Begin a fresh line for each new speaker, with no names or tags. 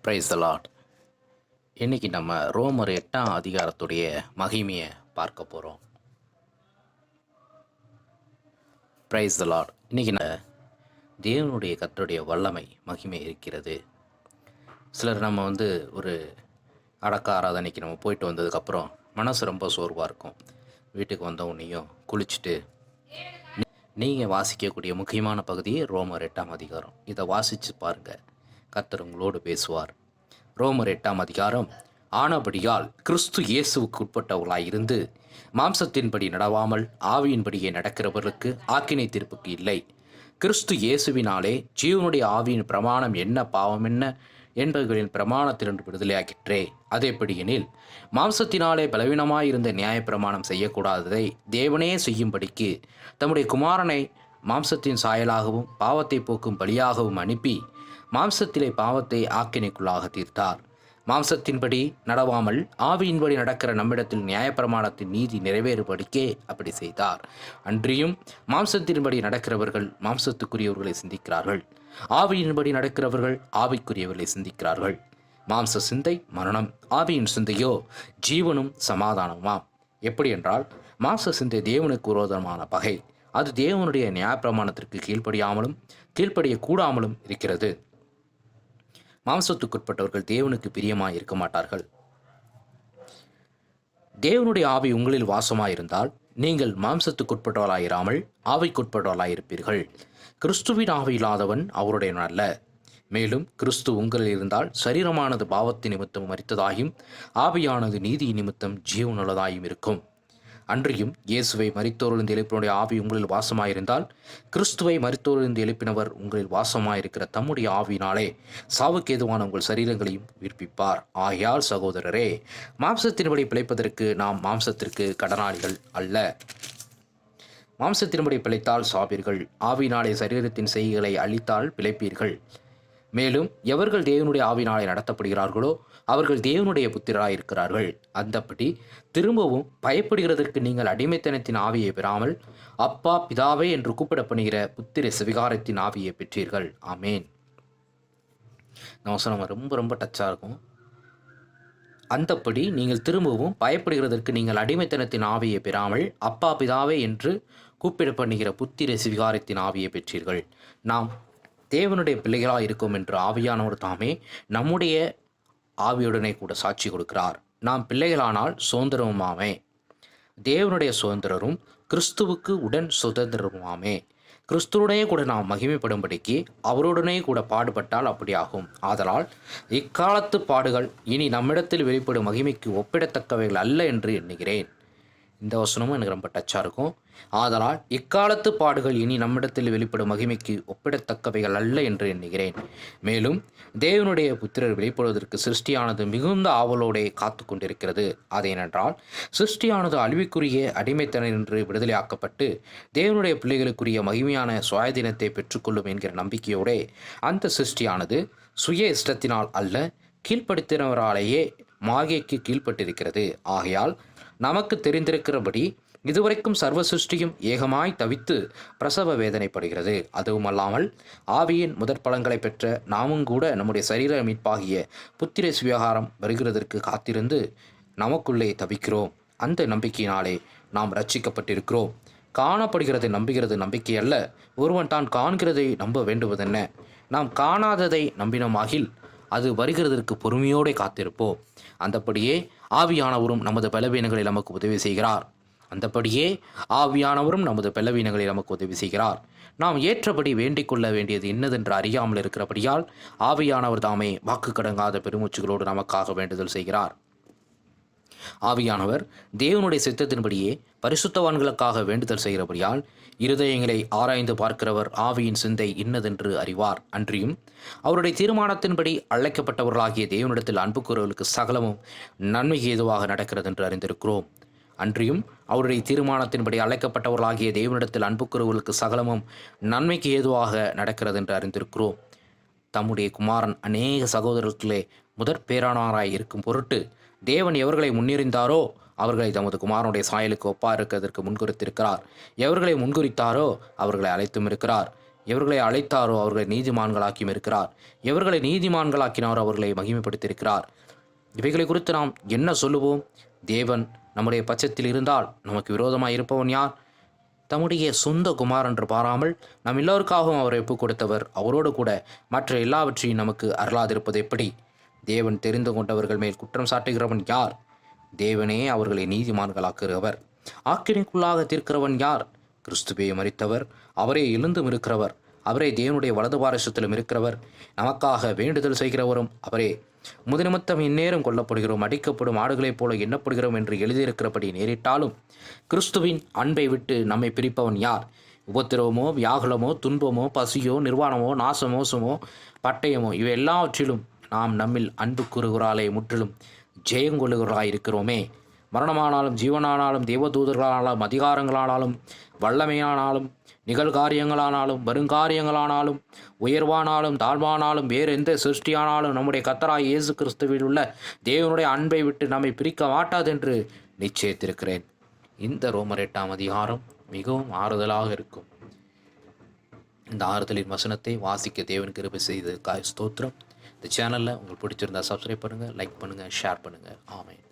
Praise the Lord. இன்றைக்கி நம்ம ரோமர் 8ஆம் அதிகாரத்துடைய மகிமையை பார்க்க போகிறோம். Praise the Lord. இன்றைக்கி தேவனுடைய கர்த்தருடைய வல்லமை மகிமை இருக்கிறது. சிலர் நம்ம ஒரு அடக்க ஆராதனைக்கு நம்ம போயிட்டு வந்ததுக்கப்புறம் மனசு ரொம்ப சோர்வாக இருக்கும். வீட்டுக்கு வந்த உடனேயும் குளிச்சுட்டு நீங்கள் வாசிக்கக்கூடிய முக்கியமான பகுதி ரோமர் 8ஆம் அதிகாரம். இதை வாசித்து பாருங்கள், கர்த்தர் உங்களோடு பேசுவார். ரோமர் 8ஆம் அதிகாரம். ஆனபடியால் கிறிஸ்து இயேசுவுக்கு உட்பட்டவர்களாய் இருந்து மாம்சத்தின்படி நடவாமல் ஆவியின்படியே நடக்கிறவர்களுக்கு ஆக்கினை தீர்ப்புக்கு இல்லை. கிறிஸ்து இயேசுவினாலே ஜீவனுடைய ஆவியின் பிரமாணம் என்ன பாவம் என்ன என்பவர்களின் பிரமாணத்திலிருந்து விடுதலையாகிற்றே. அதேபடியெனில் மாம்சத்தினாலே பலவீனமாயிருந்த நியாயப்பிரமாணம் செய்யக்கூடாததை தேவனே செய்யும்படிக்கு தம்முடைய குமாரனை மாம்சத்தின் சாயலாகவும் பாவத்தை போக்கும் பலியாகவும் அனுப்பி மாம்சத்திலே பாவத்தை ஆக்கினைக்குள்ளாக தீர்த்தார். மாம்சத்தின்படி நடவாமல் ஆவியின்படி நடக்கிற நம்மிடத்தில் நியாயப்பிரமாணத்தின் நீதி நிறைவேறுபடிக்கே அப்படி செய்தார். அன்றியும் மாம்சத்தின்படி நடக்கிறவர்கள் மாம்சத்துக்குரியவர்களை சிந்திக்கிறார்கள், ஆவியின்படி நடக்கிறவர்கள் ஆவிக்குரியவர்களை சிந்திக்கிறார்கள். மாம்ச சிந்தை மரணம், ஆவியின் சிந்தையோ ஜீவனும் சமாதானமாம். எப்படி என்றால், மாம்ச சிந்தை தேவனுக்கு விரோதமான பகை. அது தேவனுடைய நியாயப்பிரமாணத்திற்கு கீழ்ப்படியக்கூடாமலும் இருக்கிறது. மாம்சத்துக்குட்பட்டவர்கள் தேவனுக்கு பிரியமாய் இருக்க மாட்டார்கள். தேவனுடைய ஆவி உங்களில் வாசமாயிருந்தால் நீங்கள் மாம்சத்துக்குட்பட்டவர்களாயிராமல் ஆவிக்குட்பட்டவர்களாயிருப்பீர்கள். கிறிஸ்துவின் ஆவி இல்லாதவன் அவருடையவன் அல்ல. மேலும் கிறிஸ்து உங்களில் இருந்தால் சரீரமானது பாவத்தின் நிமித்தம் மரித்ததாயும் ஆவியானது நீதி நிமித்தம் ஜீவனுள்ளதாயும் இருக்கும். அன்றியும் இயேசுவை மரித்தோரிலிருந்து எழுப்பினுடைய ஆவி உங்களில் வாசமாயிருந்தால் கிறிஸ்துவை மரித்தோரிலிருந்து எழுப்பினவர் உங்களில் வாசமாயிருக்கிற தம்முடைய ஆவியினாலே சாவுக்கு ஏதுவான உங்கள் சரீரங்களையும் உயிர்ப்பிப்பார். ஆகையால் சகோதரரே, மாம்சத்தின்படி பிழைப்பதற்கு நாம் மாம்சத்திற்கு கடனாளிகள் அல்ல. மாம்சத்தின்படி பிழைத்தால் சாவீர்கள், ஆவியினாலே சரீரத்தின் செய்கைகளை அழித்தால் பிழைப்பீர்கள். மேலும் எவர்கள் தேவனுடைய ஆவினாலே நடத்தப்படுகிறார்களோ அவர்கள் தேவனுடைய புத்திரராய் இருக்கிறார்கள். அந்தப்படி திரும்பவும் பயப்படுகிறதற்கு நீங்கள் அடிமைத்தனத்தின் ஆவியை பெறாமல் அப்பா பிதாவே என்று கூப்பிடப்படுகிற புத்திர சுவிகாரத்தின் ஆவியை பெற்றீர்கள். ஆமேன். இந்த வசனம் ரொம்ப ரொம்ப டச்சாக இருக்கும். அந்தப்படி நீங்கள் திரும்பவும் பயப்படுகிறதற்கு நீங்கள் அடிமைத்தனத்தின் ஆவியை பெறாமல் அப்பா பிதாவே என்று கூப்பிடப்படுகிற புத்திர சுவிகாரத்தின் ஆவியை பெற்றீர்கள். நாம் தேவனுடைய பிள்ளைகளாக இருக்கும் என்று ஆவியானவர் தாமே நம்முடைய ஆவியுடனே கூட சாட்சி கொடுக்கிறார். நாம் பிள்ளைகளானால் சுதந்திரமுமாமே, தேவனுடைய சுதந்திரரும் கிறிஸ்துவுக்கு உடன் சுதந்திரமுமாமே. கிறிஸ்துவுடனே கூட நாம் மகிமைப்படும்படிக்கு அவருடனே கூட பாடுபட்டால் அப்படியாகும். ஆதலால் இக்காலத்து பாடுகள் இனி நம்மிடத்தில் வெளிப்படும் மகிமைக்கு ஒப்பிடத்தக்கவைகள் அல்ல என்று எண்ணுகிறேன். இந்த வசனமும் எனக்கு ரொம்ப டச்சாக இருக்கும். ஆதலால் இக்காலத்து பாடுகள் இனி நம்மிடத்தில் வெளிப்படும் மகிமைக்கு ஒப்பிடத்தக்கவைகள் அல்ல என்று எண்ணுகிறேன். மேலும் தேவனுடைய புத்திரர் வெளிப்படுவதற்கு சிருஷ்டியானது மிகுந்த ஆவலோடே காத்து கொண்டிருக்கிறது. அதேனென்றால் சிருஷ்டியானது அழிவுக்குரிய அடிமைத்தனம் என்று விடுதலையாக்கப்பட்டு தேவனுடைய பிள்ளைகளுக்குரிய மகிமையான சுயாதீனத்தை பெற்றுக்கொள்ளும் என்கிற நம்பிக்கையோடே அந்த சிருஷ்டியானது சுய இஷ்டத்தினால் அல்ல, கீழ்ப்படுத்தினவராலேயே மாயைக்கு கீழ்ப்பட்டிருக்கிறது. ஆகையால் நமக்கு தெரிந்திருக்கிறபடி இதுவரைக்கும் சர்வ சிருஷ்டியும் ஏகமாய் தவித்து பிரசவ வேதனைப்படுகிறது. அதுவும் அல்லாமல் ஆவியின் முதற் பலன்களை பெற்ற நாமும் கூட நம்முடைய சரீர மீட்பாகிய புத்திர சுவிகாரம் வருகிறதற்கு காத்திருந்து நமக்குள்ளே தவிக்கிறோம். அந்த நம்பிக்கையினாலே நாம் ரட்சிக்கப்பட்டிருக்கிறோம். காணப்படுகிறது நம்புகிறது நம்பிக்கை அல்ல, ஒருவன் தான் காண்கிறதை நம்ப வேண்டுவதென்ன? நாம் காணாததை நம்பினமாகில் அது வருகிறதற்கு பொறுமையோடு காத்திருப்போம். அந்தப்படியே ஆவியானவரும் நமது பலவீனங்களை நமக்கு உதவி செய்கிறார். நாம் ஏற்றபடி வேண்டிக் கொள்ள வேண்டியது இன்னதென்று அறியாமல் இருக்கிறபடியால் ஆவியானவர் தாமே வாக்கு கடங்காத பெருமூச்சுகளோடு நமக்காக வேண்டுதல் செய்கிறார். ஆவியானவர் தேவனுடைய சித்தத்தின்படியே பரிசுத்தவான்களுக்காக வேண்டுதல் செய்கிறபடியால் இருதயங்களை ஆராய்ந்து பார்க்கிறவர் ஆவியின் சிந்தை இன்னதென்று அறிவார். அன்றியும் அவருடைய தீர்மானத்தின்படி அழைக்கப்பட்டவர்களாகிய தேவனிடத்தில் அன்பு கூறுவர்களுக்கு சகலமும் நன்மைக்கு ஏதுவாக நடக்கிறது என்று அறிந்திருக்கிறோம். அன்றியும் அவருடைய தீர்மானத்தின்படி அழைக்கப்பட்டவர்களாகிய தேவனிடத்தில் அன்பு கூறுவர்களுக்கு சகலமும் நன்மைக்கு ஏதுவாக நடக்கிறது என்று அறிந்திருக்கிறோம். தம்முடைய குமாரன் அநேக சகோதரர்களே முதற் பேரானவராய் இருக்கும் பொருட்டு தேவன் எவர்களை முன்னிறிந்தாரோ அவர்களை தமது குமாரனுடைய சாயலுக்கு ஒப்பா இருக்கிறதற்கு முன்குறித்திருக்கிறார். எவர்களை முன்குறித்தாரோ அவர்களை அழைத்தும் இருக்கிறார். எவர்களை அழைத்தாரோ அவர்களை நீதிமான்களாக்கியும் இருக்கிறார். எவர்களை நீதிமான்களாக்கினாரோ அவர்களை மகிமைப்படுத்தியிருக்கிறார். இவைகளை குறித்து நாம் என்ன சொல்லுவோம்? தேவன் நம்முடைய பட்சத்தில் இருந்தால் நமக்கு விரோதமாக இருப்பவன் யார்? தம்முடைய சொந்த குமார் என்று பாராமல் நம் எல்லோருக்காகவும் அவரை ஒப்புக் கொடுத்தவர் அவரோடு கூட மற்ற எல்லாவற்றையும் நமக்கு அருளாதிருப்பது எப்படி? தேவன் தெரிந்து கொண்டவர்கள் மேல் குற்றம் சாட்டுகிறவன் யார்? தேவனே அவர்களை நீதிமான்களாக்குகிறவர். ஆக்கினைக்குள்ளாக தீர்க்கிறவன் யார்? கிறிஸ்துவே மரித்தவர், அவரே எழுந்தும் இருக்கிறவர், அவரே தேவனுடைய வலது பாரசத்திலும் இருக்கிறவர், நமக்காக வேண்டுதல் செய்கிறவரும் அவரே. முதநிமித்தம் இந்நேரம் கொல்லப்படுகிறோம், அடிக்கப்படும் ஆடுகளைப் போல எண்ணப்படுகிறோம் என்று எழுதியிருக்கிறபடி நேரிட்டாலும் கிறிஸ்துவின் அன்பை விட்டு நம்மை பிரிப்பவன் யார்? உபத்திரவமோ, வியாகுலமோ, துன்பமோ, பசியோ, நிர்வாணமோ, நாசமோசமோ, பட்டயமோ, இவை எல்லாவற்றிலும் நாம் நம்மில் அன்பு கூறுகிறாலே முற்றிலும் ஜெயங்கொள்ளுகிறாய் இருக்கிறோமே. மரணமானாலும் ஜீவனானாலும் தேவதூதர்களானாலும் அதிகாரங்களானாலும் வல்லமையானாலும் நிகழ்காரியங்களானாலும் வருங்காரியங்களானாலும் உயர்வானாலும் தாழ்வானாலும் வேறு எந்த சிருஷ்டியானாலும் நம்முடைய கர்த்தராகிய இயேசு கிறிஸ்துவில் உள்ள தேவனுடைய அன்பை விட்டு நம்மை பிரிக்க மாட்டாதென்று நிச்சயித்திருக்கிறேன். இந்த ரோமர் 8ஆம் அதிகாரம் மிகவும் ஆறுதலாக இருக்கும். இந்த ஆறுதலின் வசனத்தை வாசிக்க தேவன் கிருபை செய்து ஸ்தோத்திரம். இந்த சேனலில் உங்களுக்கு பிடிச்சிருந்தா சப்ஸ்கிரைப் பண்ணுங்கள், லைக் பண்ணுங்கள், ஷேர் பண்ணுங்கள். ஆமென்.